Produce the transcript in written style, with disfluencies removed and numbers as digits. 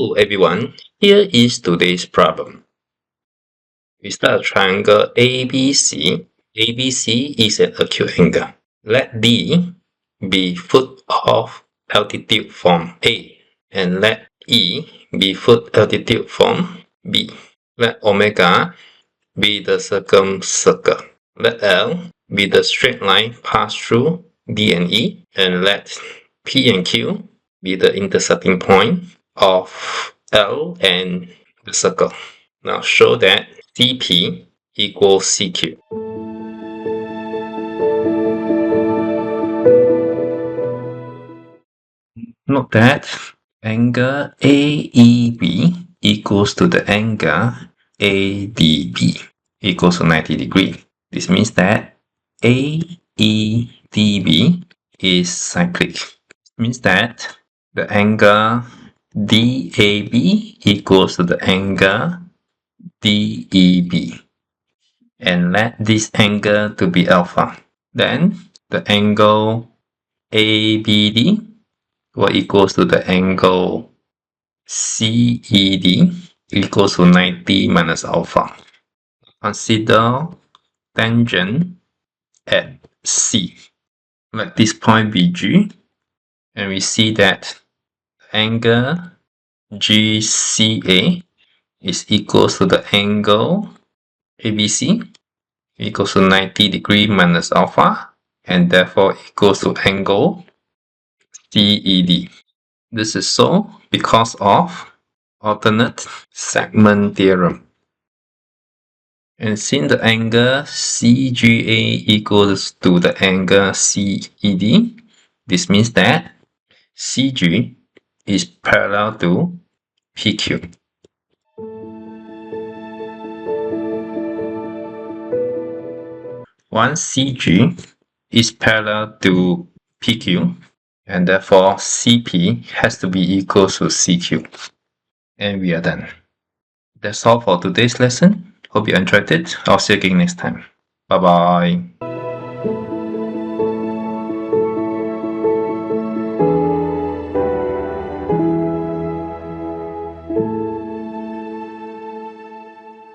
Hello everyone, here is today's problem. We start a triangle ABC. ABC is an acute angle. Let D be foot of altitude from A and let E be foot altitude from B. Let omega be the circumcircle. Let L be the straight line passed through D and E, and let P and Q be the intersecting point of L and the circle. Now show that CP equals CQ. Note that angle AEB equals to the angle ADB equals to 90 degrees. This means that AEDB is cyclic. It means that the angle DAB equals to the angle DEB, and let this angle to be alpha. Then the angle ABD will equals to the angle CED equals to 90 minus alpha. Consider tangent at C. Let this point be G, and we see that angle GCA is equals to the angle ABC equals to 90 degree minus alpha, and therefore equals to angle CED. This is so because of alternate segment theorem. And since the angle CGA equals to the angle CED, this means that CG is parallel to PQ. Once CG is parallel to PQ, and therefore CP has to be equal to CQ. And we are done. That's all for today's lesson. Hope you enjoyed it. I'll see you again next time. Bye bye.